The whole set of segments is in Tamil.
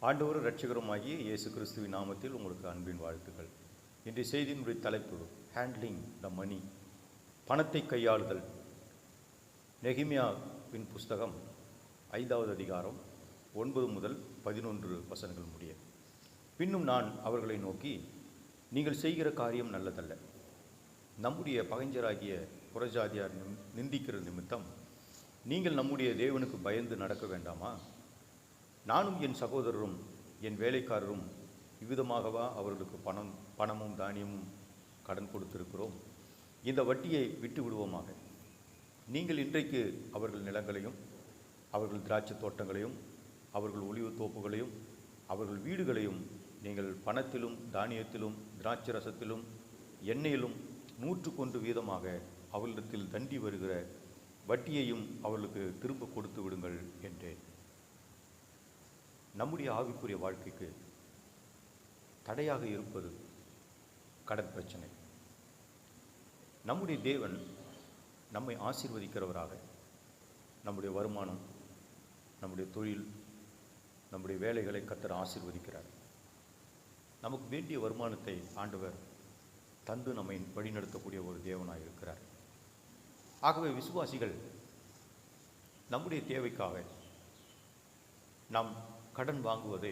ஆண்டவரும் இரட்சகருமாகிய இயேசு கிறிஸ்துவின் நாமத்தில் உங்களுக்கு அன்பின் வாழ்த்துக்கள். இன்றைய செய்தியினுடைய தலைப்பு ஹேண்ட்லிங் த மணி, பணத்தை கையாளுதல். நெகேமியாவின் புஸ்தகம் 5வது அதிகாரம் 9 முதல் 11 வசனங்கள் முடிய. பின்னும் நான் அவர்களை நோக்கி, நீங்கள் செய்கிற காரியம் நல்லதல்ல. நம்முடைய பகைஞராகிய புறஜாதியார் நிந்திக்கிற நிமித்தம் நீங்கள் நம்முடைய தேவனுக்கு பயந்து நடக்க வேண்டாமா? நானும் என் சகோதரரும் என் வேலைக்காரரும் இவ்விதமாகவா அவர்களுக்கு பணமும் தானியமும் கடன் கொடுத்திருக்கிறோம்? இந்த வட்டியை விட்டு விடுவோமாக. நீங்கள் இன்றைக்கு அவர்கள் நிலங்களையும் அவர்கள் திராட்சை தோட்டங்களையும் அவர்கள் ஒலிவு தோப்புகளையும் அவர்கள் வீடுகளையும் நீங்கள் பணத்திலும் தானியத்திலும் திராட்சை ரசத்திலும் எண்ணெயிலும் 100 வீதமாக அவர்களிடத்தில் தண்டி வருகிற வட்டியையும் அவர்களுக்கு திரும்ப கொடுத்து விடுங்கள் என்றேன். நம்முடைய ஆவிக்குரிய வாழ்க்கைக்கு தடையாக இருப்பது கடன் பிரச்சனை. நம்முடைய தேவன் நம்மை ஆசீர்வதிக்கிறவராக, நம்முடைய வருமானம், நம்முடைய தொழில், நம்முடைய வேலைகளை கர்த்தர் ஆசீர்வதிக்கிறார். நமக்கு வேண்டிய வருமானத்தை ஆண்டவர் தந்து நம்மை வழிநடத்தக்கூடிய ஒரு தேவனாக இருக்கிறார். ஆகவே விசுவாசிகள் நம்முடைய தேவைக்காக நாம் கடன் வாங்குவதை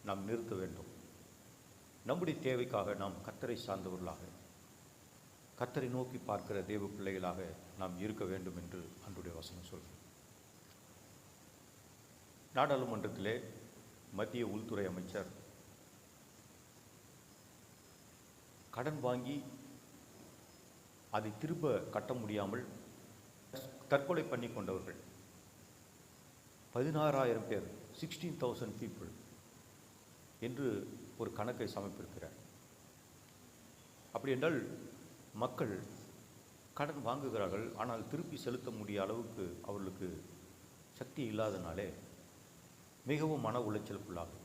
நாம் நிறுத்த வேண்டும். நம்முடைய தேவைக்காக நாம் கர்த்தரை சார்ந்தவர்களாக, கர்த்தரை நோக்கி பார்க்கிற தேவ பிள்ளைகளாக நாம் இருக்க வேண்டும் என்று அன்றைய வசனம் சொல்கிறோம். நாடாளுமன்றத்திலே மத்திய உள்துறை அமைச்சர் கடன் வாங்கி அதை திரும்ப கட்ட முடியாமல் தற்கொலை பண்ணி கொண்டவர்கள் 16,000 பேர், 16,000 people என்று ஒரு கணக்கை சமர்ப்பிக்கிறார். அப்படி என்றால் மக்கள் கடன் வாங்குகிறார்கள், ஆனால் திருப்பி செலுத்த முடிய அளவுக்கு அவர்களுக்கு சக்தி இல்லாதனாலே மிகவும் மன உளைச்சலுக்குள்ளாகும்,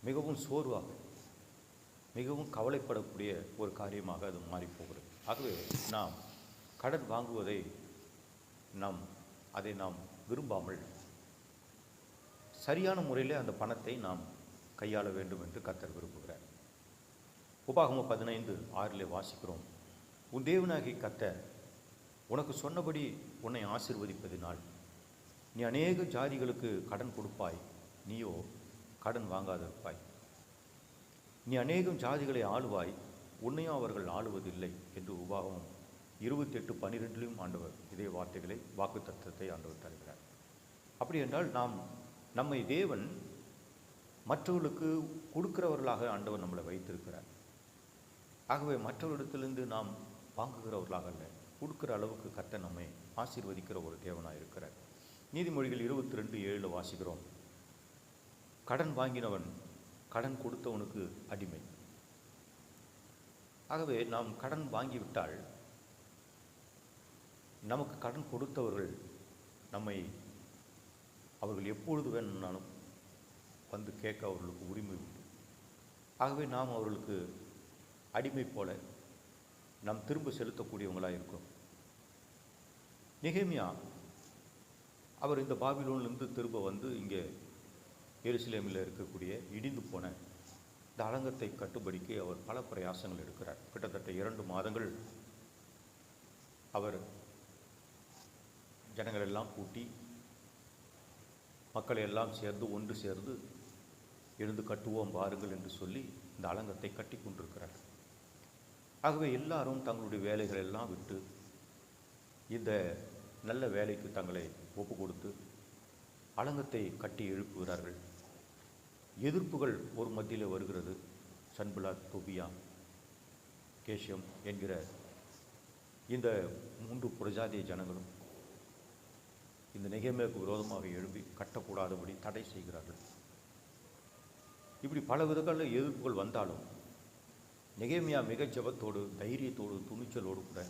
மிகவும் சோர்வாக, மிகவும் கவலைப்படக்கூடிய ஒரு காரியமாக அது மாறிப்போகிறது. ஆகவே நாம் கடன் வாங்குவதை அதை நாம் விரும்பாமல் சரியான முறையில் அந்த பணத்தை நாம் கையாள வேண்டும் என்று கர்த்தர் விரும்புகிறார். உபாகமம் 15:6 வாசிக்கிறோம், உன் தேவனாகிய கர்த்தர் உனக்கு சொன்னபடி உன்னை ஆசீர்வதிப்பதினால் நீ அநேக ஜாதிகளுக்கு கடன் கொடுப்பாய், நீயோ கடன் வாங்காதிருப்பாய். நீ அநேகம் ஜாதிகளை ஆளுவாய், உன்னையும் அவர்கள் ஆளுவதில்லை என்று உபாகமம் 28:12 ஆண்டவர் இதே வார்த்தைகளை, வாக்கு தத்துவத்தை ஆண்டவர் தருகிறார். அப்படி என்றால் நம்மை தேவன் மற்றவர்களுக்கு கொடுக்கிறவர்களாக ஆண்டவர் நம்மளை வைத்திருக்கிறார். ஆகவே மற்றவர்களிடத்திலிருந்து நாம் வாங்குகிறவர்களாக அல்ல, கொடுக்கிற அளவுக்கு கர்த்தர் நம்மை ஆசீர்வதிக்கிற ஒரு தேவனாக இருக்கிறார். நீதிமொழிகள் 22:7 வாசிக்கிறோம், கடன் வாங்கினவன் கடன் கொடுத்தவனுக்கு அடிமை. ஆகவே நாம் கடன் வாங்கிவிட்டால் நமக்கு கடன் கொடுத்தவர்கள் அவர்கள் எப்பொழுது வேணும்னாலும் வந்து கேட்க அவர்களுக்கு உரிமை உண்டு. ஆகவே நாம் அவர்களுக்கு அடிமை போல நாம் திரும்ப செலுத்தக்கூடியவங்களாக இருக்கோம். நெகேமியா அவர் இந்த பாபிலோனிலிருந்து திரும்ப வந்து இங்கே எருசலேமில் இருக்கக்கூடிய இடிந்து போன இந்த அலங்கத்தை கட்டுப்படிக்கு அவர் பல பிரயாசங்கள் எடுக்கிறார். கிட்டத்தட்ட 2 மாதங்கள் அவர் ஜனங்கள் எல்லாம் கூட்டி, மக்களை எல்லாம் சேர்ந்து ஒன்று சேர்ந்து எழுந்து கட்டுவோம் பாருங்கள் என்று சொல்லி இந்த அலங்கத்தை கட்டி கொண்டிருக்கிறார். ஆகவே எல்லாரும் தங்களுடைய வேலைகள் எல்லாம் விட்டு இந்த நல்ல வேலைக்கு தங்களை ஒப்பு கொடுத்து அலங்கத்தை கட்டி எழுப்புகிறார்கள். எதிர்ப்புகள் ஒரு மத்தியில் வருகிறது. சன்பலாத், தொபியா, கேஷியம் என்கிற இந்த 3 புறஜாதிய ஜனங்களும் இந்த நெகேமியாவுக்கு விரோதமாக எழுப்பி கட்டக்கூடாதபடி தடை செய்கிறார்கள். இப்படி பல விதங்களில் எதிர்ப்புகள் வந்தாலும் நெகேமியா மிக ஜெபத்தோடு, தைரியத்தோடு, துணிச்சலோடு கூட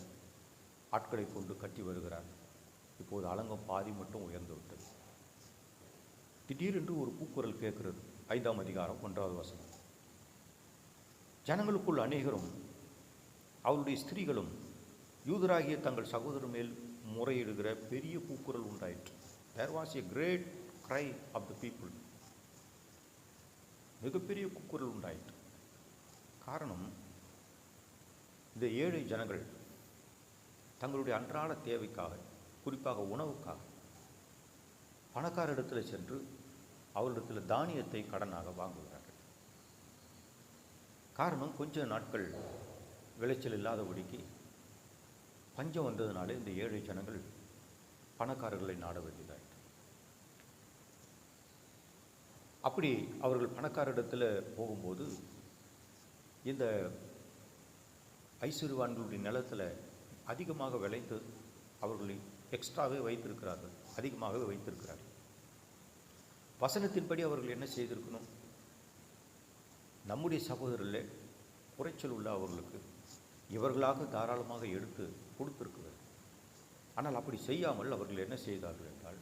ஆட்களை கொண்டு கட்டி வருகிறார். இப்போது அலங்கம் பாதி மட்டும் உயர்ந்து விட்டது. திடீரென்று ஒரு கூக்குரல் கேட்கிறது. 5ஆம் அதிகாரம் 1வது வசனம், ஜனங்களுக்குள் அநேகரும் அவருடைய ஸ்திரீகளும் யூதராகிய தங்கள் சகோதரர் மேல் முறையிடுகிற பெரிய கூக்குரல் உண்டாயிற்று. There was a great cry of the people. மிகப்பெரிய கூக்குரல் உண்டாயிற்று. காரணம், இந்த ஏழை ஜனங்கள் தங்களுடைய அன்றாட தேவைக்காக, குறிப்பாக உணவுக்காக பணக்காரிடத்தில் சென்று அவரிடத்தில் தானியத்தை கடனாக வாங்குகிறார்கள். காரணம், கொஞ்ச நாட்கள் விளைச்சல் இல்லாதபடிக்கு பஞ்சம் வந்ததுனாலே இந்த ஏழை ஜனங்கள் பணக்காரர்களை நாட வேண்டியதாயிற்று. அப்படி அவர்கள் பணக்காரிடத்தில் போகும்போது இந்த ஐஸ்வர்யவான்களுடைய நிலத்தில் அதிகமாக விளைந்து அவர்களை எக்ஸ்ட்ராவே வைத்திருக்கிறார்கள், அதிகமாகவே வைத்திருக்கிறார்கள். வசனத்தின்படி அவர்கள் என்ன செய்திருக்கணும்? நம்முடைய சகோதரர்களே குறைச்சல் உள்ள அவர்களுக்கு இவர்களாக தாராளமாக எடுத்து கொடுத்திருக்கிறார். ஆனால் அப்படி செய்யாமல் அவர்கள் என்ன செய்தார்கள் என்றால்,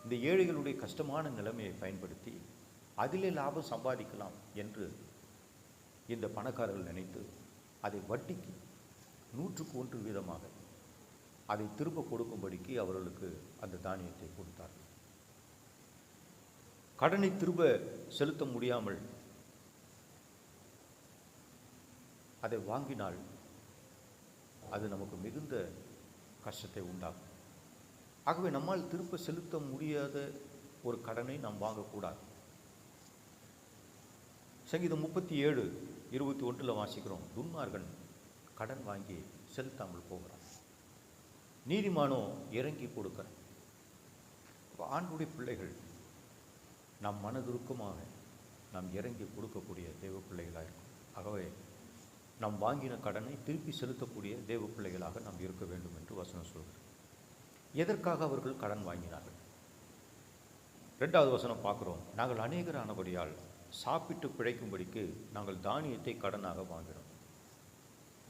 இந்த ஏழைகளுடைய கஷ்டமான நிலைமையை பயன்படுத்தி அதிலே லாபம் சம்பாதிக்கலாம் என்று இந்த பணக்காரர்கள் நினைத்து அதை வட்டிக்கு 101% அதை திரும்ப கொடுக்கும்படிக்கு அவர்களுக்கு அந்த தானியத்தை கொடுத்தார்கள். கடனை திரும்ப செலுத்த முடியாமல் அதை வாங்கினால் அது நமக்கு மிகுந்த கஷ்டத்தை உண்டாகும். ஆகவே நம்மால் திரும்ப செலுத்த முடியாத ஒரு கடனை நாம் வாங்கக்கூடாது. சங்கீதம் 37:21 வாசிக்கிறோம், துன்மார்கன் கடன் வாங்கி செலுத்தாமல் போகிறான், நீதிமானோ இறங்கி கொடுக்கிறான். ஆண்டுடைய பிள்ளைகள் நாம் மனதுருக்கமாக நாம் இறங்கி கொடுக்கக்கூடிய தேவ பிள்ளைகளாக இருக்கும். ஆகவே நாம் வாங்கின கடனை திருப்பி செலுத்தக்கூடிய தேவ பிள்ளைகளாக நாம் இருக்க வேண்டும் என்று வசனம் சொல்கிறது. எதற்காக அவர்கள் கடன் வாங்கினார்கள்? 2வது வசனம் பார்க்குறோம், நாங்கள் அநேகரானபடியால் சாப்பிட்டு பிழைக்கும்படிக்கு நாங்கள் தானியத்தை கடனாக வாங்கினோம்.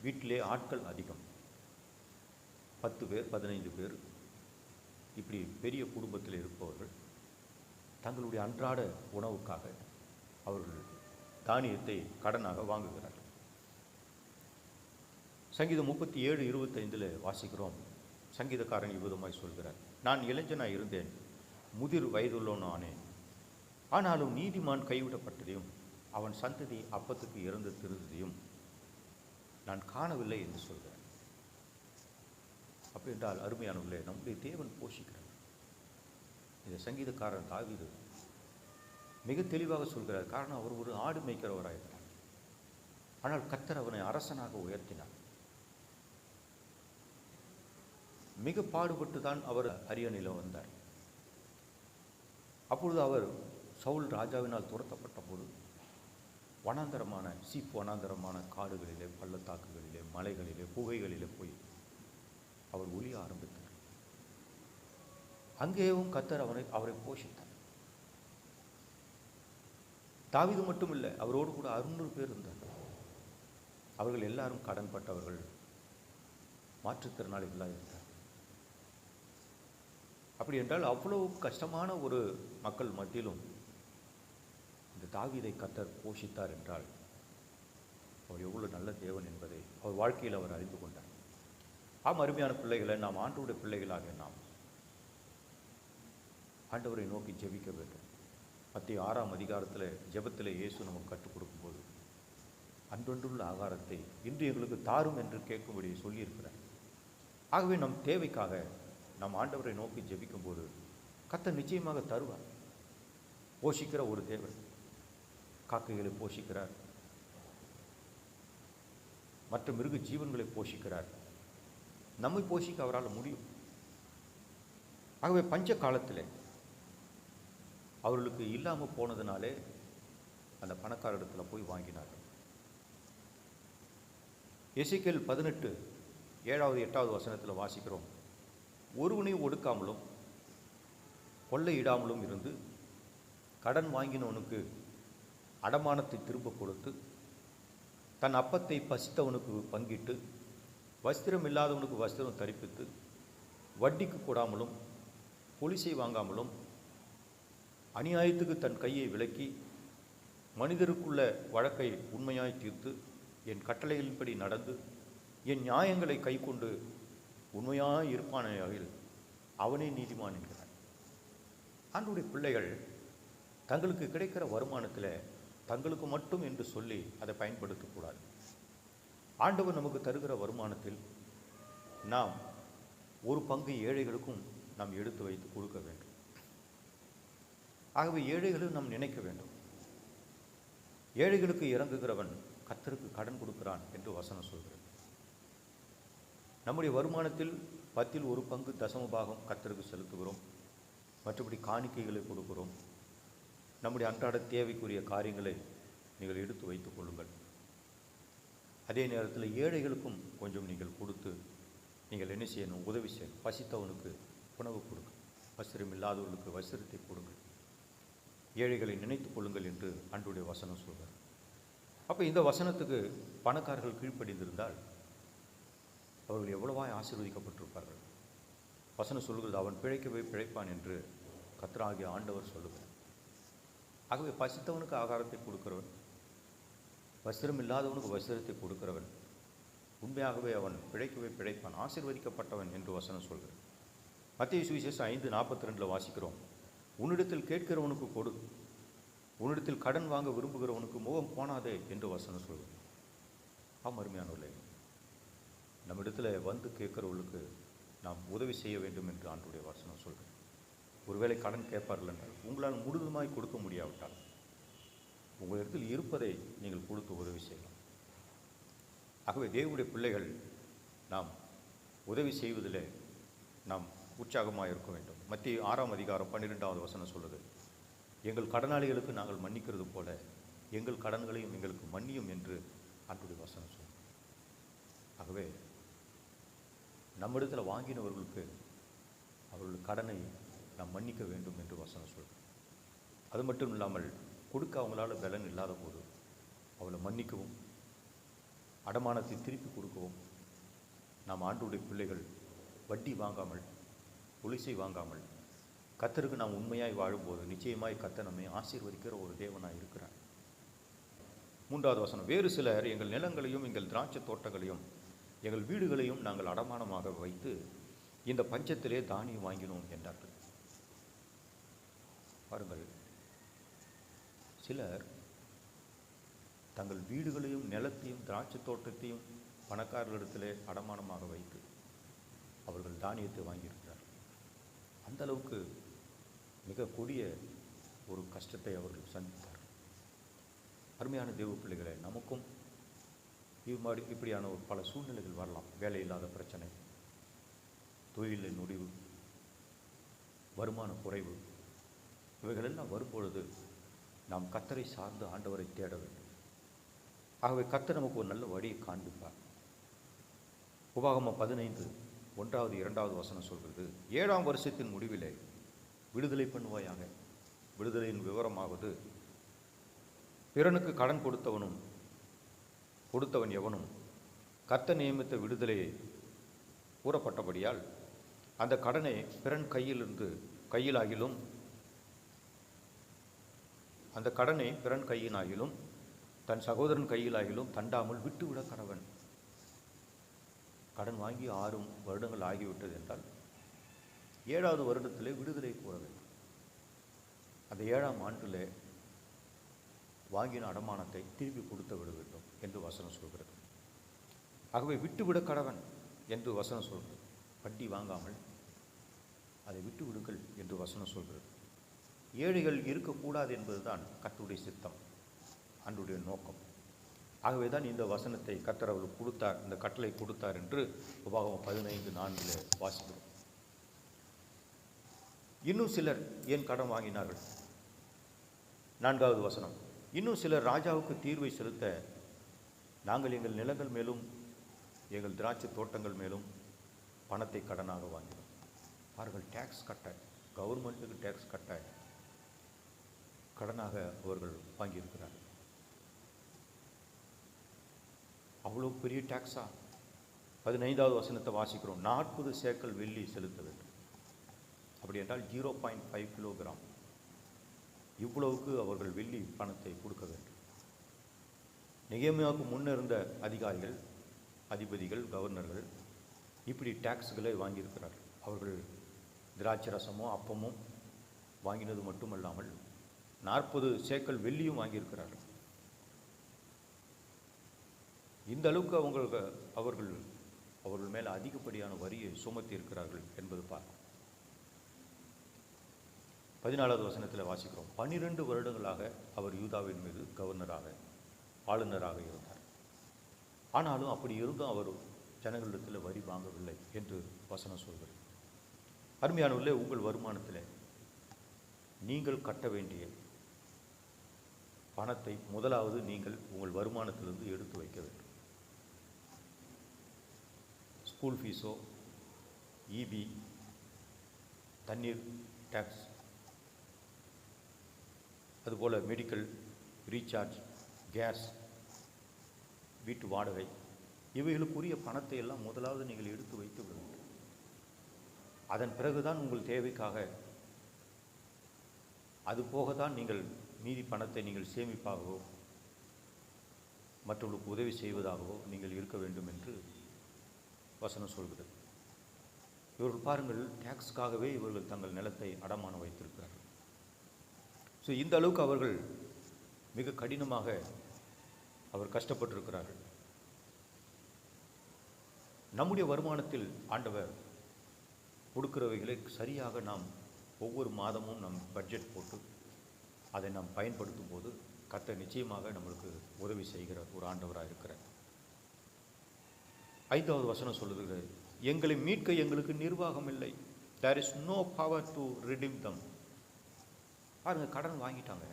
வீட்டிலே ஆட்கள் அதிகம், 10 பேர் 15 பேர், இப்படி பெரிய குடும்பத்தில் இருப்பவர்கள் தங்களுடைய அன்றாட உணவுக்காக அவர்கள் தானியத்தை கடனாக வாங்குகிறார்கள். சங்கீதம் 37:25 வாசிக்கிறோம், சங்கீதக்காரன் இவ்விதமாய் சொல்கிறார், நான் இளைஞனாய் இருந்தேன், முதிர் வயதுள்ளவன் ஆனேன், ஆனாலும் நீதிமான் கைவிடப்பட்டதையும் அவன் சந்ததி அப்பத்துக்கு இறந்து திருந்ததையும் நான் காணவில்லை என்று சொல்கிறார். அப்படி என்றால் அருமையானவர்களே, நம்முடைய தேவன் போஷிக்கிறார். இந்த சங்கீதக்காரன் தாவீது மிக தெளிவாக சொல்கிறார். காரணம், அவர் ஒரு ஆடு மேய்க்கிறவராயிருந்தார். ஆனால் கர்த்தர் அவனை அரசனாக உயர்த்தினார். மிக பாடுபட்டு தான் அவர் அரியணையில் வந்தார். அப்பொழுது அவர் சவுல் ராஜாவினால் துரத்தப்பட்ட போது வனாந்தரமான காடுகளிலே, பள்ளத்தாக்குகளிலே, மலைகளிலே, குகைகளிலே போய் அவர் ஒளிய ஆரம்பித்தார். அங்கேயும் கர்த்தர் அவரை போஷித்தார். தாவீது மட்டும் இல்லை, அவரோடு கூட 600 பேர் இருந்தார். அவர்கள் எல்லாரும் கடன்பட்டவர்கள், மாற்றுத்திறனாளிகளாக இருந்தார். அப்படி என்றால் அவ்வளவு கஷ்டமான ஒரு மக்கள் மத்தியிலும் இந்த தாவீதை கர்த்தர் போஷித்தார் என்றால் அவர் எவ்வளவு நல்ல தேவன் என்பதை அவர் வாழ்க்கையில் அவர் அறிந்து கொண்டார். ஆம், அருமையான பிள்ளைகளை, நாம் ஆண்டவருடைய பிள்ளைகளாக நாம் ஆண்டவரை நோக்கி ஜெபிக்க வேண்டும். மத்திய 6ஆம் அதிகாரத்தில் ஜெபத்தில் இயேசு நமக்கு கற்றுக் கொடுக்கும்போது அன்றொன்றுள்ள ஆகாரத்தை இன்று எங்களுக்கு தாரும் என்று கேட்கும்படி சொல்லியிருக்கிறார். ஆகவே நம் தேவைக்காக நாம் ஆண்டவரை நோக்கி ஜெபிக்கும்போது கர்த்தர் நிச்சயமாக தருவார். போஷிக்கிற ஒரு தேவன், காக்கைகளை போஷிக்கிறார், மற்ற மிருக ஜீவன்களை போஷிக்கிறார். நம்மை போஷிக்க அவரால் முடியும். ஆகவே பஞ்ச காலத்தில் அவர்களுக்கு இல்லாமல் போனதுனாலே அந்த பணக்காரரிடத்தில் போய் வாங்கினார்கள். எசேக்கியேல் 18:7, 8 வாசிக்கிறோம், ஒருவனையும் ஒடுக்காமலும் கொள்ளையிடாமலும் இருந்து கடன் வாங்கினவனுக்கு அடமானத்தை திரும்ப கொடுத்து தன் அப்பத்தை பசித்தவனுக்கு பங்கிட்டு வஸ்திரம் இல்லாதவனுக்கு வஸ்திரம் தரிப்பித்து வட்டிக்கு கூடாமலும் பொலிசை வாங்காமலும் அநியாயத்துக்கு தன் கையை விலக்கி மனிதருக்குள்ள வழக்கை உண்மையாய் தீர்த்து என் கட்டளைகளின்படி நடந்து என் நியாயங்களை கை கொண்டு உண்மையாய் இருப்பானையாகில் அவனே நீதிமான் என்கிறார். ஆண்டவருடைய பிள்ளைகள் தங்களுக்கு கிடைக்கிற வருமானத்தில் தங்களுக்கு மட்டும் என்று சொல்லி அதை பயன்படுத்தக்கூடாது. ஆண்டவர் நமக்கு தருகிற வருமானத்தில் நாம் ஒரு பங்கு ஏழைகளுக்கும் நாம் எடுத்து வைத்து கொடுக்க வேண்டும். ஆகவே ஏழைகளும் நாம் நினைக்க வேண்டும். ஏழைகளுக்கு இறங்குகிறவன் கர்த்தருக்கு கடன் கொடுக்கிறான் என்று வசனம் சொல்கிறது. நம்முடைய வருமானத்தில் 10ல் 1 பங்கு தசம பாகம் கர்த்தருக்கு செலுத்துகிறோம். மற்றபடி காணிக்கைகளை கொடுக்கிறோம். நம்முடைய அன்றாட தேவைக்குரிய காரியங்களை நீங்கள் எடுத்து வைத்துக் கொள்ளுங்கள். அதே நேரத்தில் ஏழைகளுக்கும் கொஞ்சம் நீங்கள் கொடுத்து நீங்கள் என்ன செய்யணும்? உதவி செய்யணும். பசித்தவனுக்கு உணவு கொடுங்க, வஸ்திரம் இல்லாதவர்களுக்கு வஸ்திரத்தை கொடுங்கள், ஏழைகளை நினைத்துக் கொள்ளுங்கள் என்று ஆண்டவருடைய வசனம் சொல்கிறார். அப்போ இந்த வசனத்துக்கு பணக்காரர்கள் கீழ்ப்படிந்திருந்தால் அவர்கள் எவ்வளவாய் ஆசீர்வதிக்கப்பட்டிருப்பார்கள். வசனம் சொல்கிறது, அவன் பிழைக்கவே பிழைப்பான் என்று கர்த்தராகிய ஆண்டவர் சொல்லுகிறார். ஆகவே பசித்தவனுக்கு ஆகாரத்தை கொடுக்கிறவன், வஸ்திரம் இல்லாதவனுக்கு வஸ்திரத்தை கொடுக்கிறவன் உண்மையாகவே அவன் பிழைக்கவே பிழைப்பான், ஆசீர்வதிக்கப்பட்டவன் என்று வசனம் சொல்கிறது. மத்தேயு சுவிசேஷம் 5:42 வாசிக்கிறோம், உன்னிடத்தில் கேட்கிறவனுக்கு கொடு, உன்னிடத்தில் கடன் வாங்க விரும்புகிறவனுக்கு முகம் கோணாதே என்று வசனம் சொல்கிறது. அருமையானவர்களே, நம்மிடத்தில் வந்து கேட்கிறவர்களுக்கு நாம் உதவி செய்ய வேண்டும் என்று ஆண்டவருடைய வசனம் சொல்கிறது. ஒருவேளை கடன் கேட்பார்கள் என்றால் உங்களால் முழுதுமாய் கொடுக்க முடியாவிட்டால் உங்களிடத்தில் இருப்பதை நீங்கள் கொடுத்து உதவி செய்யலாம். ஆகவே தேவனுடைய பிள்ளைகள் நாம் உதவி செய்வதில் நாம் உற்சாகமாக இருக்க வேண்டும். மத்தேயு 6:12 வசனம் சொல்லுது, எங்கள் கடனாளிகளுக்கு நாங்கள் மன்னிக்கிறது போல எங்கள் கடன்களையும் எங்களுக்கு மன்னியும் என்று ஆண்டவருடைய வசனம் சொல்லுது. ஆகவே நம்மிடத்தில் வாங்கினவர்களுக்கு அவர்கள் கடனை நாம் மன்னிக்க வேண்டும் என்று வசனம் சொல்லுது. அது மட்டும் இல்லாமல் கொடுக்க அவங்களால பலன் இல்லாத போது அவளை மன்னிக்கவும் அடமானத்தை திருப்பி கொடுக்கவும் நாம் ஆண்டவருடைய பிள்ளைகள் வட்டி வாங்காமல் புலிசை வாங்காமல் கர்த்தருக்கு நாம் உண்மையாய் வாழும்போது நிச்சயமாய் கர்த்தர் நம்மை ஆசீர்வதிக்கிற ஒரு தேவனாய் இருக்கிறார். 3வது வசனம், வேறு சிலர் எங்கள் நிலங்களையும் எங்கள் திராட்சை தோட்டங்களையும் எங்கள் வீடுகளையும் நாங்கள் அடமானமாக வைத்து இந்த பஞ்சத்திலே தானியம் வாங்கினோம் என்றார்கள். பாருங்கள், சிலர் தங்கள் வீடுகளையும் நிலத்தையும் திராட்சை தோட்டத்தையும் பணக்காரர்களிடத்திலே அடமானமாக வைத்து அவர்கள் தானியத்தை வாங்கியிருக்கிறார்கள். அந்த அளவுக்கு மிக கொடிய ஒரு கஷ்டத்தை அவர்கள் சந்தித்தார்கள். அருமையான தேவ பிள்ளைகளை, நமக்கும் இப்படியான ஒரு பல சூழ்நிலைகள் வரலாம். வேலை இல்லாத பிரச்சனை, தொழிலின் முடிவு, வருமான குறைவு, இவைகளெல்லாம் வரும்பொழுது நாம் கர்த்தரை சார்ந்து ஆண்டவரை தேட வேண்டும். ஆகவே கர்த்தர் நமக்கு ஒரு நல்ல வழியை காண்பிப்பார். உபாகமம் 15:1-2 வசனம் சொல்கிறது, 7ஆம் வருஷத்தின் முடிவிலே விடுதலை பண்ணுவாயாக. விடுதலையின் விவரமாவது, பிறனுக்கு கடன் கொடுத்தவன் எவனும் கர்த்தர் நியமித்த விடுதலையை கூறப்பட்டபடியால் அந்த கடனை பிறன் கையிலாகிலும் அந்த கடனை பிறன் கையினாகிலும் தன் சகோதரன் கையிலாகிலும் தண்டாமல் விட்டுவிட கடவன். கடன் வாங்கி 6 வருடங்கள் ஆகிவிட்டது என்றால் 7வது வருடத்திலே விடுதலை கூற வேண்டும். அந்த 7ஆம் ஆண்டில் வாங்கின அடமானத்தை திருப்பி கொடுத்து விட வேண்டும் என்று வசனம் சொல்கிறது. ஆகவே விட்டுவிட கடவன் என்று வசனம் சொல்கிறது. வட்டி வாங்காமல் அதை விட்டு விடுங்கள் என்று வசனம் சொல்கிறது. ஏழைகள் இருக்கக்கூடாது என்பதுதான் கர்த்தருடைய சித்தம், ஆண்டவருடைய நோக்கம். ஆகவே தான் இந்த வசனத்தை கர்த்தர் அவர்களுக்கு கொடுத்தார், இந்த கட்டளை கொடுத்தார் என்று உபாகமம் 15:4 வாசிக்கிறோம். இன்னும் சிலர் ஏன் கடன் வாங்கினார்கள்? 4வது வசனம், இன்னும் சிலர் ராஜாவுக்கு தீர்வை செலுத்த நாங்கள் எங்கள் நிலங்கள் மேலும் எங்கள் திராட்சை தோட்டங்கள் மேலும் பணத்தை கடனாக வாங்கினோம். அவர்கள் டேக்ஸ் கட்ட, கவர்மெண்ட்டுக்கு டேக்ஸ் கட்ட கடனாக அவர்கள் வாங்கியிருக்கிறார்கள். அவ்வளோ பெரிய டேக்ஸா? 15வது வசனத்தை வாசிக்கிறோம், 40 சேக்கல் வெள்ளி செலுத்த வேண்டும். அப்படி என்றால் 0.5 கிலோகிராம், இவ்வளவுக்கு அவர்கள் வெள்ளி பணத்தை கொடுக்க வேண்டும். நெகேமியாவுக்கு முன்னிருந்த அதிகாரிகள், அதிபதிகள், கவர்னர்கள் இப்படி டேக்ஸ்களை வாங்கியிருக்கிறார்கள். அவர்கள் திராட்சை ரசமோ அப்பமும் வாங்கினது மட்டுமல்லாமல் 40 சேக்கல் வெள்ளியும் வாங்கியிருக்கிறார்கள். இந்த அளவுக்கு அவர்கள் மேலே அதிகப்படியான வரியை சுமத்தி இருக்கிறார்கள் என்பது பார்க்கும். 14வது வசனத்தில் வாசிக்கிறோம், 12 வருடங்களாக அவர் யூதாவின் மீது ஆளுநராக இருந்தார். ஆனாலும் அப்படி இருந்தும் அவர் ஜனங்களிடத்தில் வரி வாங்கவில்லை என்று வசனம் சொல்கிறது. அருமையானவர்களே, உங்கள் வருமானத்தில் நீங்கள் கட்ட வேண்டிய பணத்தை முதலாவது நீங்கள் உங்கள் வருமானத்திலிருந்து எடுத்து வைக்க வேண்டும். ஸ்கூல் ஃபீஸோ, இபி, தண்ணீர் டேக்ஸ், அதுபோல் மெடிக்கல் ரீசார்ஜ், கேஸ், வீட்டு வாடகை, இவைகளுக்குரிய பணத்தை எல்லாம் முதலாவது நீங்கள் எடுத்து வைத்து விட வேண்டும். அதன் பிறகுதான் உங்கள் தேவைக்காக, அது போகத்தான் நீங்கள் மீதி பணத்தை நீங்கள் சேமிப்பாகவோ மற்றவர்களுக்கு உதவி செய்வதாகவோ நீங்கள் இருக்க வேண்டும் என்று வசனம் சொல்கிறது. இவர்கள் பாருங்கள், டேக்ஸ்க்காகவே இவர்கள் தங்கள் நிலத்தை அடமானம் வைத்திருக்கிறார்கள். ஸோ இந்த அளவுக்கு அவர்கள் மிக கடினமாக கஷ்டப்பட்டிருக்கிறார்கள். நம்முடைய வருமானத்தில் ஆண்டவர் கொடுக்கிறவைகளை சரியாக நாம் ஒவ்வொரு மாதமும் நம் பட்ஜெட் போட்டு அதை நாம் பயன்படுத்தும் போது கர்த்தர் நிச்சயமாக நம்மளுக்கு உதவி செய்கிற ஒரு ஆண்டவராக இருக்கிறார். 5வது வசனம் சொல்லுகிறது, எங்களை மீட்க எங்களுக்கு நிர்வாகம் இல்லை. There is no power to redeem them. பாருங்க, கடன் வாங்கிட்டாங்க,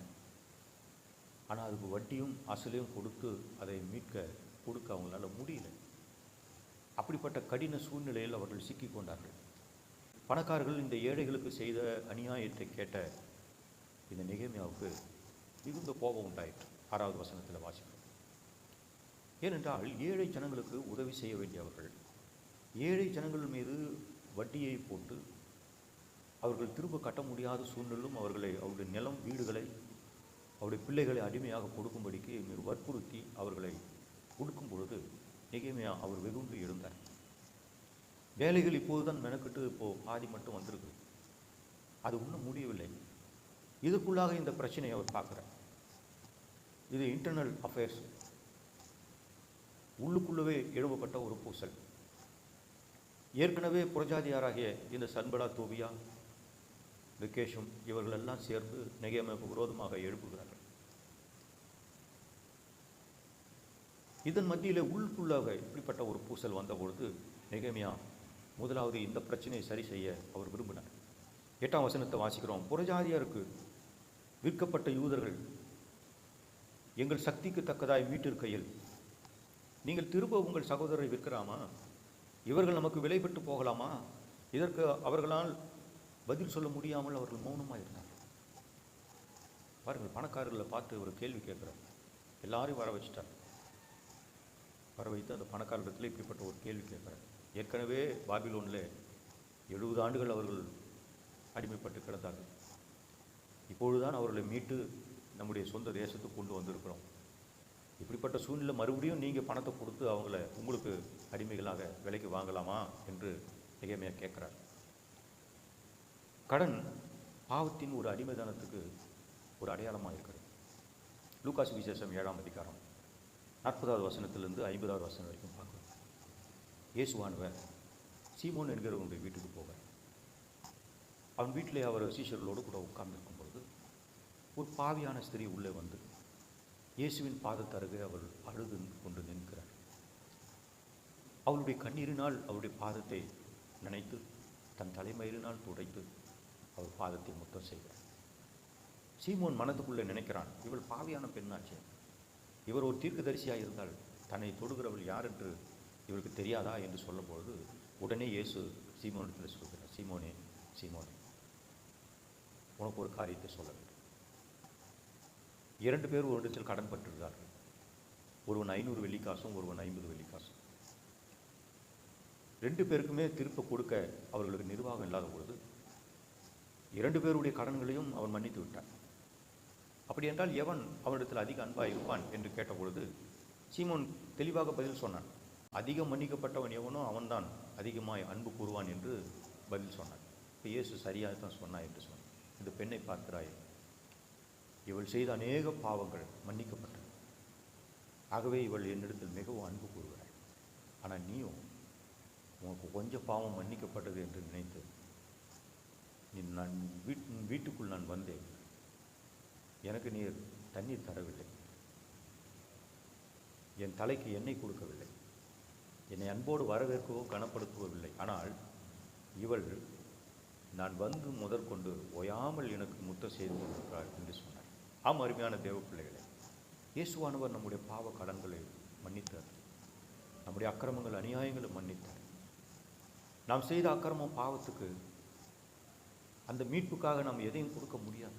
ஆனால் அதுக்கு வட்டியும் அசலையும் கொடுத்து அதை கொடுக்க அவங்களால முடியல. அப்படிப்பட்ட கடின சூழ்நிலையில் அவர்கள் சிக்கிக்கொண்டார்கள். பணக்காரர்கள் இந்த ஏழைகளுக்கு செய்த அநியாயத்தை கேட்ட இந்த நெகேமியாவுக்கு மிகுந்த கோபம் உண்டாயிற்று. 6வது வசனத்தில் வாசிக்கிறோம். ஏனென்றால் ஏழை ஜனங்களுக்கு உதவி செய்ய வேண்டியவர்கள் ஏழை ஜனங்கள் மீது வட்டியை போட்டு அவர்கள் திரும்ப கட்ட முடியாத சூழ்நிலும் அவருடைய நிலம், வீடுகளை, அவருடைய பிள்ளைகளை அடிமையாக கொடுக்கும்படிக்கு வற்புறுத்தி அவர்களை கொடுக்கும் பொழுது நெகேமியா அவர் வெகுண்டு எழுந்தார். வேலைகள் இப்போது தான் மெனக்கிட்டு பாதி மட்டும் வந்திருக்கு, அது இன்னும் முடியவில்லை. இதுக்குள்ளாக இந்த பிரச்சனையை அவர் பார்க்குறார். இது இன்டர்னல் அஃபேர்ஸ், உள்ளுக்குள்ளவே எழுப்பப்பட்ட ஒரு பூசல். ஏற்கனவே புறஜாதியாராகிய இந்த சன்பலா, தோபியா, விகேஷும் இவர்களெல்லாம் சேர்ந்து நெகேமியாவுக்கு விரோதமாக எழுப்புகிறார்கள். இதன் மத்தியில் உள்ளுக்குள்ளாக இப்படிப்பட்ட ஒரு பூசல் வந்த பொழுது நெகேமியா முதலாவது இந்த பிரச்சனையை சரி செய்ய அவர் விரும்பினார். 8ஆம் வசனத்தை வாசிக்கிறோம். புறஜாதியாருக்கு விற்கப்பட்ட யூதர்கள் எங்கள் சக்திக்கு தக்கதாய் மீட்டிருக்கையில் நீங்கள் திரும்ப உங்கள் சகோதரரை விற்கலாமா? இவர்கள் நமக்கு விலை பெற்று போகலாமா? இதற்கு அவர்களால் பதில் சொல்ல முடியாமல் அவர்கள் மௌனமாக இருந்தார்கள். பாருங்கள், பணக்காரர்களை பார்த்து ஒரு கேள்வி கேட்குறார். எல்லாரையும் வர வச்சுட்டார். வர வைத்து அந்த பணக்காரர்களிடத்தில் இப்படிப்பட்ட ஒரு கேள்வி கேட்குறார். ஏற்கனவே பாபிலோனில் 70 ஆண்டுகள் அவர்கள் அடிமைப்பட்டு கிடந்தார்கள். இப்பொழுதுதான் அவர்களை மீட்டு நம்முடைய சொந்த தேசத்துக்கு கொண்டு வந்திருக்கிறோம். இப்படிப்பட்ட சூழ்நிலை மறுபடியும் நீங்கள் பணத்தை கொடுத்து அவங்கள உங்களுக்கு அடிமைகளாக விலைக்கு வாங்கலாமா என்று நெகேமியா கேட்குறார். கடன் பாவத்தின் ஒரு அடிமைதானத்துக்கு ஒரு அடையாளமாக இருக்கிறது. லூக்கா சுவிசேஷம் 7ஆம் அதிகாரம் 40வது வசனத்திலிருந்து 50வது வசனம் வரைக்கும் பார்க்குறோம். இயேசுவானவர் சீமோன் என்கிறவனுடைய வீட்டுக்கு போகிறார். அவன் வீட்டிலே அவர் சீஷர்களோடு கூட உட்கார்ந்திருக்கும் பொழுது ஒரு பாவியான ஸ்திரீ உள்ளே வந்து இயேசுவின் பாதத்தருகே அவள் அழுது கொண்டு நிற்கிறார். அவளுடைய கண்ணீரினால் அவருடைய பாதத்தை நினைத்து தன் தலைமயிரினால் துடைத்து அவர் பாதத்தை முத்தம் செய்கிறார். சீமோன் மனதுக்குள்ளே நினைக்கிறான், இவள் பாவியான பெண்ணாச்சு, இவர் ஒரு தீர்க்கதரிசியாக இருந்தால் தன்னை தொடுகிறவள் யார் என்று இவருக்கு தெரியாதா என்று சொல்லும்பொழுது உடனே இயேசு சீமோனிடத்தில் சொல்கிறார், சீமோனே, சீமோனே, உனக்கு ஒரு காரியத்தை சொல்ல வேண்டும். 2 பேர் ஒரு இடத்தில் கடன் பட்டிருந்தார்கள். ஒருவன் 500 வெள்ளிக்காசும் ஒருவன் 50 வெள்ளிக்காசும். 2 பேருக்குமே திருப்ப கொடுக்க அவர்களுக்கு நிர்வாகம் இல்லாத பொழுது 2 பேருடைய கடன்களையும் அவன் மன்னித்து விட்டான். அப்படி என்றால் எவன் அவனிடத்தில் அதிக அன்பாக இருப்பான் என்று கேட்டபொழுது சீமோன் தெளிவாக பதில் சொன்னான். அதிகம் மன்னிக்கப்பட்டவன் எவனோ அவன்தான் அதிகமாய் அன்பு கூறுவான் என்று பதில் சொன்னான். இப்போ இயேசு சரியாக தான் சொன்னான் என்று சொன்னான். இந்த பெண்ணை பார்க்கிறாயே, இவள் செய்த அநேக பாவங்கள் மன்னிக்கப்பட்டது. ஆகவே இவள் என்னிடத்தில் மிகவும் அன்பு கூறுகிறாள். ஆனால் நீயும் உனக்கு கொஞ்சம் பாவம் மன்னிக்கப்பட்டது என்று நினைத்து நான் வீட்டுக்குள் நான் வந்தேன், எனக்கு நீர் தண்ணீர் தரவில்லை, என் தலைக்கு எண்ணெய் கொடுக்கவில்லை, என்னை அன்போடு வரவேற்கவோ கனப்படுத்தவில்லை. ஆனால் இவள் நான் வந்து முதற்கொண்டு ஓயாமல் எனக்கு முத்தம் செய்து கொண்டிருக்கிறார் என்று சொன்னார். ஆம், அருமையான தேவ பிள்ளைகளே, இயேசுவானவர் நம்முடைய பாவ கடன்களை மன்னித்தார், நம்முடைய அக்கிரமங்கள் அநியாயங்களை மன்னித்தார். நாம் செய்த அக்கிரமம் பாவத்துக்கு அந்த மீட்புக்காக நாம் எதையும் கொடுக்க முடியாது.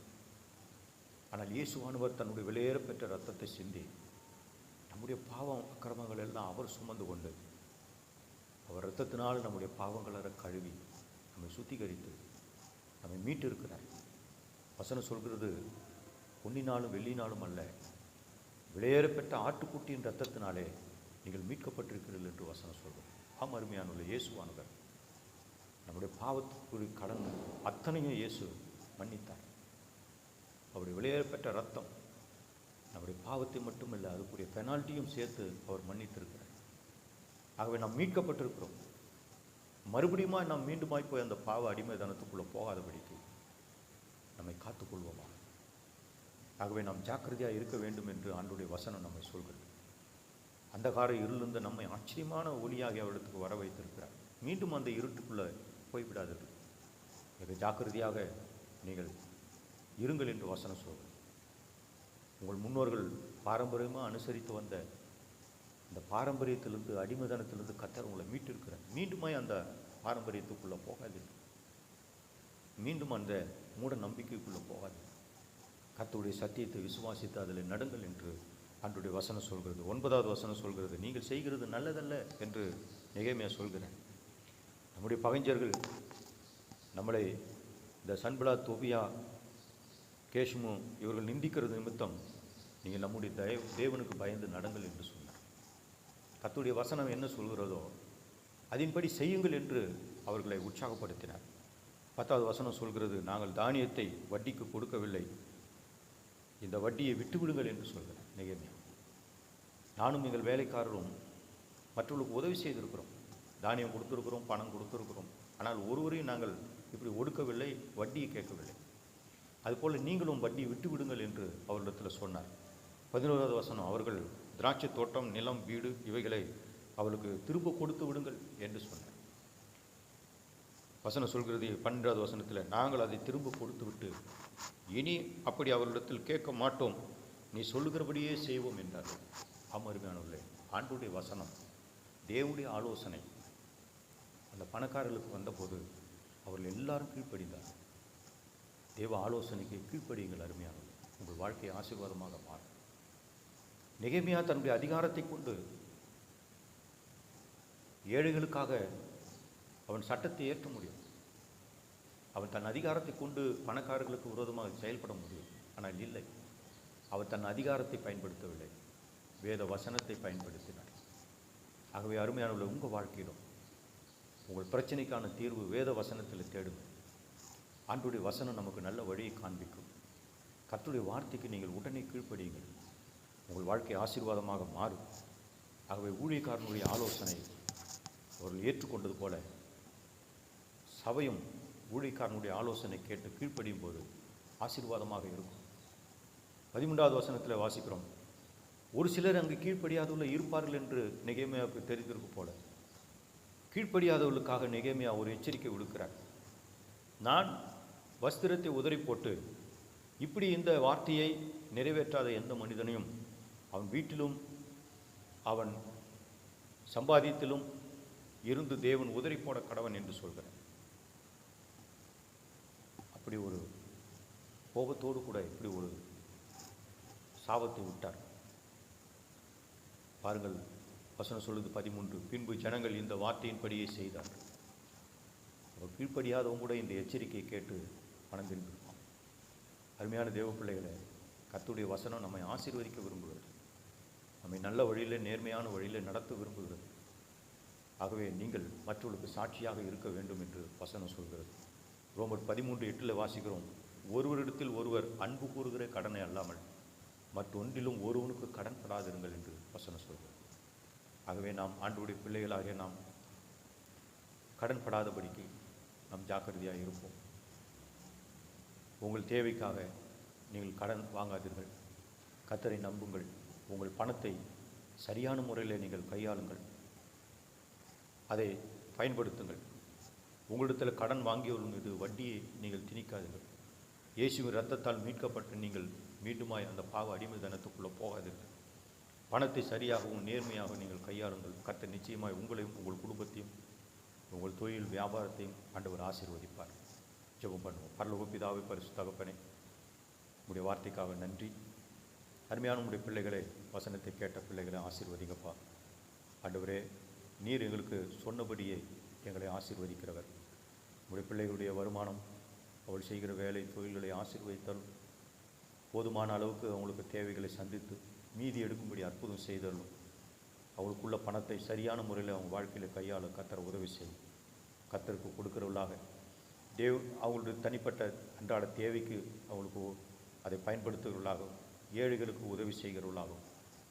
ஆனால் இயேசுவானவர் தன்னுடைய விலையேற பெற்ற இரத்தத்தை சிந்தி நம்முடைய பாவம் அக்கிரமங்கள் எல்லாம் அவர் சுமந்து கொண்டு அவர் இரத்தத்தினால் நம்முடைய பாவங்களை கழுவி நம்மை சுத்திகரித்து நம்மை மீட்டு இருக்கிறார். வசனம் சொல்கிறது, பொன்னினாலும் வெள்ளினாலும் அல்ல, விலையேற பெற்ற ஆட்டுக்குட்டியின் இரத்தத்தினாலே நீங்கள் மீட்கப்பட்டிருக்கிறீர்கள் என்று வசனம் சொல்கிறது. ஆம், அருமையானுள்ள இயேசுவானவர் நம்முடைய பாவத்துக்குரிய கடன் அத்தனையும் இயேசு மன்னித்தார். அவருடைய விலையேற பெற்ற இரத்தம் நம்முடைய பாவத்தை மட்டுமில்லை, அதுக்குரிய பெனால்ட்டியும் சேர்த்து அவர் மன்னித்திருக்கிறார். ஆகவே நாம் மீட்கப்பட்டிருக்கிறோம். மறுபடியும் நாம் மீண்டுமாய் போய் அந்த பாவ அடிமைதனத்துக்குள்ளே போகாதபடிக்கு நம்மை காத்துக்கொள்வோமா. ஆகவே நாம் ஜாக்கிரதையாக இருக்க வேண்டும் என்று ஆண்டவருடைய வசனம் நம்மை சொல்கிறது. அந்தகார இருளிலிருந்து நம்மை ஆச்சரியமான ஒளியாகி அவரிடத்துக்கு வர வைத்திருக்கிறார். மீண்டும் அந்த இருட்டுக்குள்ளே போய்விடாதது. மிக ஜாக்கிரதையாக நீங்கள் இருங்கள் என்று வசனம் சொல்கிறது. உங்கள் முன்னோர்கள் பாரம்பரியமாக அனுசரித்து வந்த அந்த பாரம்பரியத்திலிருந்து அடிமைதனத்திலிருந்து கர்த்தர் உங்களை மீட்டிருக்கிறார். மீண்டுமாய் அந்த பாரம்பரியத்துக்குள்ளே போகாது, மீண்டும் அந்த மூட நம்பிக்கைக்குள்ளே போகாது. கர்த்தருடைய சத்தியத்தை விசுவாசித்து அதில் நடுங்கள் என்று ஆண்டவருடைய வசனம் சொல்கிறது. 9வது வசனம் சொல்கிறது, நீங்கள் செய்கிறது நல்லதல்ல என்று நெகேமியா சொல்கிறேன். நம்முடைய பகைஞர்கள் நம்மளை இந்த சன்பலா, தொபியா, கேஷ்மு இவர்கள் நிந்திக்கிறது நிமித்தம் நீங்கள் நம்முடைய தேவனுக்கு பயந்து நடங்கள் என்று சொன்னார். கர்த்தருடைய வசனம் என்ன சொல்கிறதோ அதன்படி செய்யுங்கள் என்று அவர்களை உற்சாகப்படுத்தினார். 10வது வசனம் சொல்கிறது, நாங்கள் தானியத்தை வட்டிக்கு கொடுக்கவில்லை, இந்த வட்டியை விட்டுவிடுங்கள் என்று சொல்கிறார் நெகேமியா. நானும் எங்கள் வேலைக்காரரும் மற்றவர்களுக்கு உதவி செய்திருக்கிறோம், தானியம் கொடுத்துருக்கிறோம், பணம் கொடுத்துருக்கிறோம். ஆனால் ஒருவரையும் நாங்கள் இப்படி ஒடுக்கவில்லை, வட்டியை கேட்கவில்லை. அதுபோல் நீங்களும் வட்டியை விட்டு விடுங்கள் என்று அவர்களிடத்தில் சொன்னார். 11வது வசனம், அவர்கள் திராட்சை தோட்டம், நிலம், வீடு இவைகளை அவளுக்கு திரும்ப கொடுத்து விடுங்கள் என்று சொன்னார். வசனம் சொல்கிறது 12வது வசனத்தில், நாங்கள் அதை திரும்ப கொடுத்து விட்டு இனி அப்படி அவர்களிடத்தில் கேட்க மாட்டோம், நீ சொல்லுகிறபடியே செய்வோம் என்றார்கள். அருமையானவர்களே, ஆண்டவருடைய வசனம், தேவனுடைய ஆலோசனை அந்த பணக்காரர்களுக்கு வந்தபோது அவர்கள் எல்லாரும் கீழ்ப்படிந்தார். தேவ ஆலோசனைக்கு கீழ்ப்படியுங்கள் அருமையானவர்கள், உங்கள் வாழ்க்கை ஆசீர்வாதமாக மாறும். நெகேமியா தன்னுடைய அதிகாரத்தை கொண்டு ஏழைகளுக்காக அவன் சட்டத்தை ஏற்ற முடியும். அவன் தன் அதிகாரத்தை கொண்டு பணக்காரர்களுக்கு விரோதமாக செயல்பட முடியும். ஆனால் இல்லை, அவர் தன் அதிகாரத்தை பயன்படுத்தவில்லை, வேத வசனத்தை பயன்படுத்தினார். ஆகவே அருமையானவர்கள், உங்கள் வாழ்க்கையிலும் உங்கள் பிரச்சனைக்கான தீர்வு வேத வசனத்தில் தேடுங்கள். ஆண்டவருடைய வசனம் நமக்கு நல்ல வழியை காண்பிக்கும். கர்த்தருடைய வார்த்தைக்கு நீங்கள் உடனே கீழ்ப்படியுங்கள், உங்கள் வாழ்க்கை ஆசீர்வாதமாக மாறும். ஆகவே ஊழியக்காரனுடைய ஆலோசனை அவர்கள் ஏற்றுக்கொண்டது போல சபையும் ஊழியக்காரனுடைய ஆலோசனை கேட்டு கீழ்ப்படியும் போது ஆசீர்வாதமாக இருக்கும். 13வது வசனத்தில் வாசிக்கிறோம், ஒரு சிலர் அங்கு கீழ்ப்படியாதவர்கள் இருப்பார்கள் என்று நெகேமியாவுக்கு தெரிந்திருக்கு போல கீழ்ப்படியாதவர்களுக்காக நெகேமியா ஒரு எச்சரிக்கை விடுக்கிறார். நான் வஸ்திரத்தை உதறி போட்டு இப்படி இந்த வார்த்தையை நிறைவேற்றாத எந்த மனிதனையும் அவன் வீட்டிலும் அவன் சம்பாதித்திலும் இருந்து தேவன் உதறி போட கடவன் என்று சொல்கிறார். அப்படி ஒரு கோபத்தோடு கூட இப்படி ஒரு சாபத்தை விட்டார். பாருங்கள், வசனம் சொல்லுது 13, பின்பு ஜனங்கள் இந்த வார்த்தையின்படியே செய்தார்கள். அவர் கீழ்ப்படியாதவங்க கூட இந்த எச்சரிக்கையை கேட்டு பணம் திரும்பியிருப்பான். அருமையான தேவ பிள்ளைகளை, கர்த்தருடைய வசனம் நம்மை ஆசீர்வதிக்க விரும்புகிறது, நம்மை நல்ல வழியில் நேர்மையான வழியில் நடத்த விரும்புகிறது. ஆகவே நீங்கள் மற்றவர்களுக்கு சாட்சியாக இருக்க வேண்டும் என்று வசனம் சொல்கிறது. ரோமர் 13:8 வாசிக்கிறோம், ஒருவரிடத்தில் ஒருவர் அன்பு கூறுகிற கடனை அல்லாமல் மற்றொன்றிலும் ஒருவனுக்கு கடன் படாதிருங்கள் என்று வசனம் சொல்கிறது. ஆகவே நாம் ஆண்டவருடைய பிள்ளைகளாகிய நாம் கடன் படாதபடிக்கு நாம் ஜாக்கிரதையாக இருப்போம். உங்கள் தேவைக்காக நீங்கள் கடன் வாங்காதீர்கள். கர்த்தரை நம்புங்கள். உங்கள் பணத்தை சரியான முறையில் நீங்கள் கையாளுங்கள். அதை பயன்படுத்துங்கள். உங்களிடத்தில் கடன் வாங்கியவர்கள் மீது வட்டியை நீங்கள் திணிக்காதீர்கள். இயேசுவின் இரத்தத்தால் மீட்கப்பட்டு நீங்கள் மீண்டுமாய் அந்த பாவ அடிமைத்தனத்துக்குள்ளே போகாதீர்கள். பணத்தை சரியாகவும் நேர்மையாக நீங்கள் கையாளுங்கள். கர்த்தர் நிச்சயமாய் உங்களையும் உங்கள் குடும்பத்தையும் உங்கள் தொழில் வியாபாரத்தையும் ஆண்டவர் ஆசீர்வதிப்பார். ஜெபம் பண்ணுவோம். பரலோக பிதாவே, பரிசுத்த தகப்பனே, உங்களுடைய வார்த்தைக்காக நன்றி. அருமையான உங்களுடைய பிள்ளைகளை, வசனத்தை கேட்ட பிள்ளைகளை ஆசீர்வதிங்கப்பா. ஆண்டவரே, நீர் எங்களுக்கு சொன்னபடியே எங்களை ஆசீர்வதிக்கிறவர். உங்களுடைய பிள்ளைகளுடைய வருமானம், அவள் செய்கிற வேலை தொழில்களை ஆசீர்வதித்தாலும் போதுமான அளவுக்கு அவங்களுக்கு தேவைகளை சந்தித்து மீதி எடுக்கும்படி அற்புதம் செய்தாலும் அவளுக்குள்ள பணத்தை சரியான முறையில் அவங்க வாழ்க்கையில் கையாள கர்த்தர் உதவி செய்யும். கர்த்தருக்கு கொடுக்கிறவர்களாக அவங்களுடைய தனிப்பட்ட அன்றாட தேவைக்கு அவங்களுக்கு அதை பயன்படுத்துகிறவர்களாகவும் ஏழைகளுக்கு உதவி செய்கிறவர்களாகவும்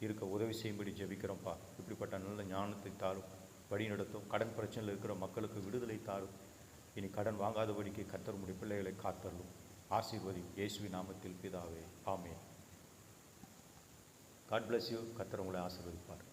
இருக்க உதவி செய்யும்படி ஜெபிக்கிறோம்ப்பா. இப்படிப்பட்ட நல்ல ஞானத்தை தாரும், வழி நடத்தும். கடன் பிரச்சனையில் இருக்கிற மக்களுக்கு விடுதலை தாரும். இனி கடன் வாங்காதபடிக்கு கர்த்தர் உம்முடைய பிள்ளைகளை காத்தருளும். ஆசீர்வதி. இயேசுவின் நாமத்தில் பிதாவே, ஆமென். God bless you. கர்த்தர் உங்களை ஆசீர்வதிப்பார்.